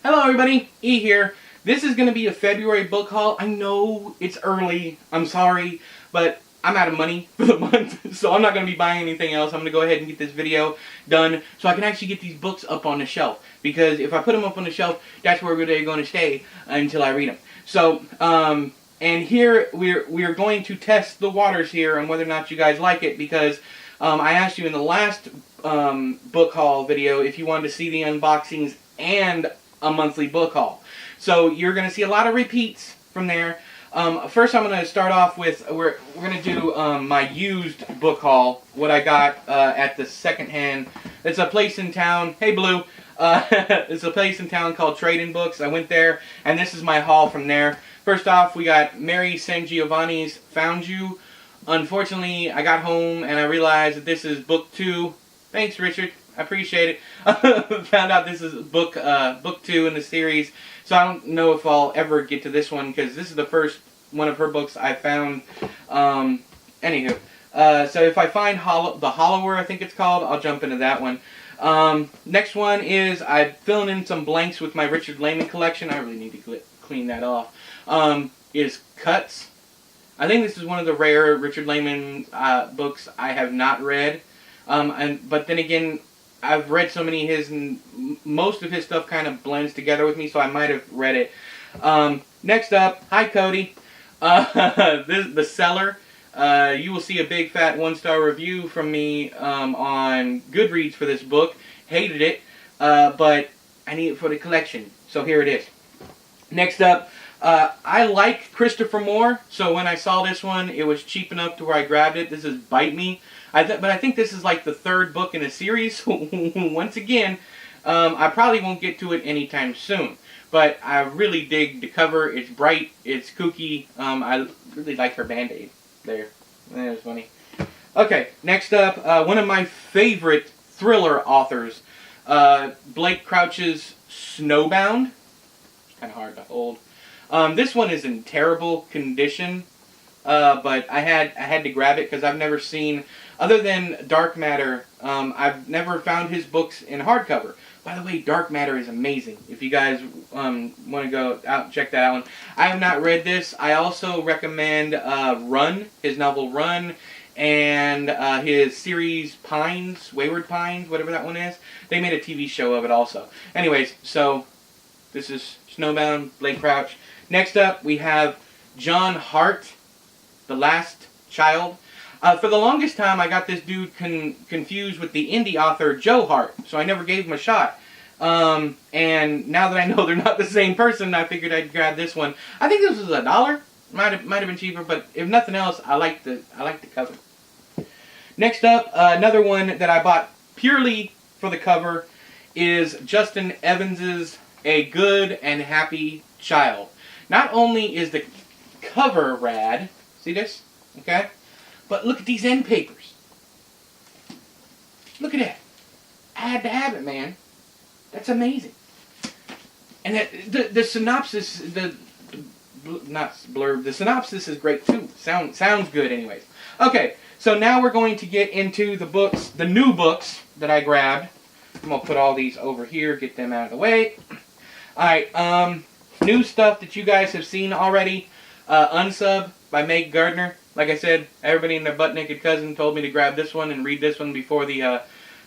Hello everybody, E here. This is going to be a February book haul. I know it's early, I'm sorry, but I'm out of money for the month, so I'm not going to be buying anything else. I'm going to go ahead and get this video done so I can actually get these books up on the shelf. Because if I put them up on the shelf, that's where they're going to stay until I read them. So, and here we're going to test the waters here on whether or not you guys like it, because I asked you in the last book haul video if you wanted to see the unboxings and a monthly book haul. So you're going to see a lot of repeats from there. First I'm going to start off with, we're going to do my used book haul, what I got at the secondhand. It's a place in town, hey Blue, it's a place in town called Trading Books. I went there, and this is my haul from there. First off, we got Mary Sangiovanni's Found You. Unfortunately, I got home and I realized that this is book 2. Thanks, Richard. I appreciate it. Found out this is book 2 in the series, so I don't know if I'll ever get to this one because this is the first one of her books I found. Anywho, so if I find The Hollower, I think it's called, I'll jump into that one. Next one is I'm filling in some blanks with my Richard Lehman collection. I really need to clean that off. Is Cuts. I think this is one of the rare Richard Lehman books I have not read. But then again, I've read so many of his, and most of his stuff kind of blends together with me, so I might have read it. Next up, hi Cody. This is The Cellar. You will see a big fat 1-star review from me on Goodreads for this book. Hated it, but I need it for the collection, so here it is. Next up, I like Christopher Moore, so when I saw this one, it was cheap enough to where I grabbed it. This is Bite Me. But I think this is like the 3rd book in a series. Once again, I probably won't get to it anytime soon. But I really dig the cover. It's bright. It's kooky. I really like her Band-Aid there. That was funny. Okay, next up, one of my favorite thriller authors, Blake Crouch's Snowbound. It's kind of hard to hold. This one is in terrible condition, but I had to grab it because I've never seen, other than Dark Matter, I've never found his books in hardcover. By the way, Dark Matter is amazing. If you guys want to go out check that out. I have not read this. I also recommend Run, his novel Run, and his series Pines, Wayward Pines, whatever that one is. They made a TV show of it also. Anyways, so this is Snowbound, Blake Crouch. Next up, we have John Hart, The Last Child. For the longest time, I got this dude confused with the indie author Joe Hart, so I never gave him a shot. And now that I know they're not the same person, I figured I'd grab this one. I think this was $1. Might have been cheaper, but if nothing else, I like the cover. Next up, another one that I bought purely for the cover is Justin Evans's A Good and Happy Child. Not only is the cover rad, see this? Okay? But look at these end papers. Look at that. I had to have it, man. That's amazing. And the synopsis, not blurb, the synopsis is great too. Sounds good anyways. Okay, so now we're going to get into the books, the new books that I grabbed. I'm going to put all these over here, get them out of the way. Alright, new stuff that you guys have seen already. Unsub by Makegartner. Like I said, everybody and their butt-naked cousin told me to grab this one and read this one before the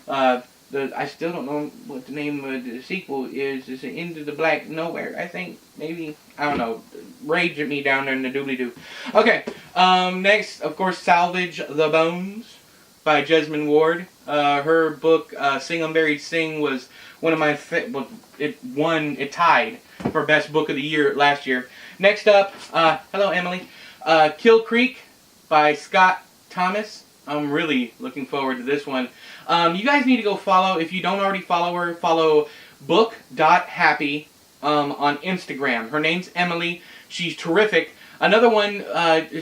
I still don't know what the name of the sequel is. It's Into the Black Nowhere, I think. Maybe. I don't know. Rage at me down there in the doobly-doo. Okay. Next, of course, Salvage the Bones by Jesmyn Ward. Her book, Sing Unburied Sing, was one of my... it tied for Best Book of the Year last year. Next up, hello, Emily. Kill Creek by Scott Thomas. I'm really looking forward to this one. You guys need to go follow, if you don't already follow her, follow book.happy on Instagram. Her name's Emily. She's terrific. Another one,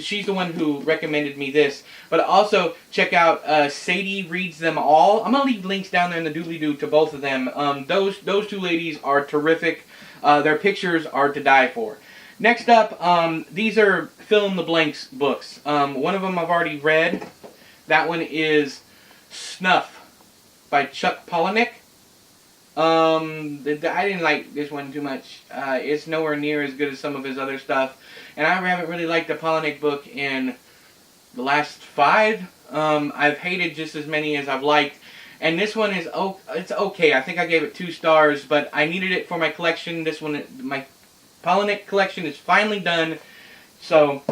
she's the one who recommended me this, but also check out Sadie Reads Them All. I'm going to leave links down there in the doobly-doo to both of them. Those two ladies are terrific. Their pictures are to die for. Next up, these are fill-in-the-blanks books. One of them I've already read. That one is Snuff by Chuck Palahniuk. I didn't like this one too much. It's nowhere near as good as some of his other stuff. And I haven't really liked the Polinick book in the last 5. I've hated just as many as I've liked. And this one is, it's okay. I think I gave it 2 stars, but I needed it for my collection. This one, my Polinick collection is finally done. So,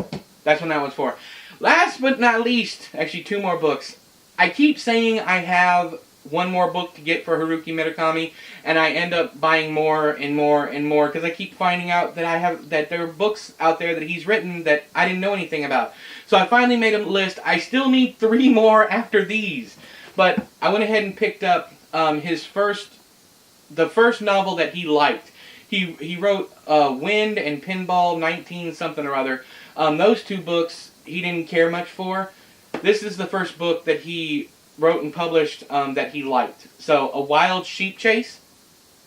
that's what that one's for. Last but not least, actually 2 more books. I keep saying I have 1 more book to get for Haruki Murakami, and I end up buying more and more and more because I keep finding out that there are books out there that he's written that I didn't know anything about. So I finally made a list. I still need 3 more after these, but I went ahead and picked up the first novel that he liked. He wrote Wind and Pinball 19 something or other. Those 2 books he didn't care much for. This is the first book that he wrote and published that he liked. So, A Wild Sheep Chase.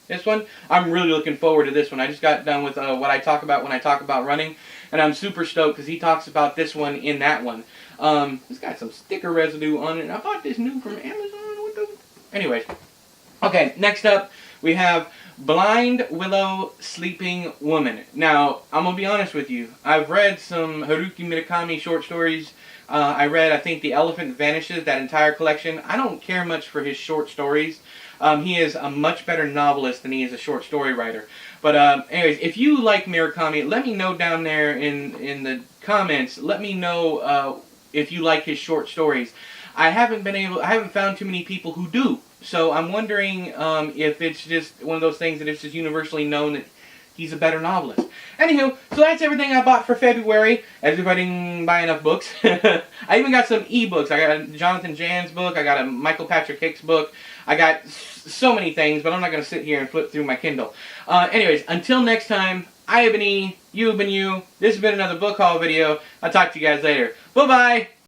This one, I'm really looking forward to this one. I just got done with what I talk about when I talk about running, and I'm super stoked because he talks about this one in that one. It's got some sticker residue on it. I bought this new from Amazon. Anyways, okay, next up we have Blind Willow Sleeping Woman. Now, I'm going to be honest with you. I've read some Haruki Murakami short stories. I read, I think, The Elephant Vanishes, that entire collection. I don't care much for his short stories. He is a much better novelist than he is a short story writer. But anyways, if you like Murakami, let me know down there in the comments. Let me know if you like his short stories. I haven't found too many people who do. So I'm wondering if it's just one of those things that it's just universally known that he's a better novelist. Anywho, so that's everything I bought for February, as if I didn't buy enough books. I even got some e-books. I got a Jonathan Jan's book. I got a Michael Patrick Hicks book. I got so many things, but I'm not going to sit here and flip through my Kindle. Anyways, until next time, I have been E, you have been you. This has been another book haul video. I'll talk to you guys later. Bye-bye!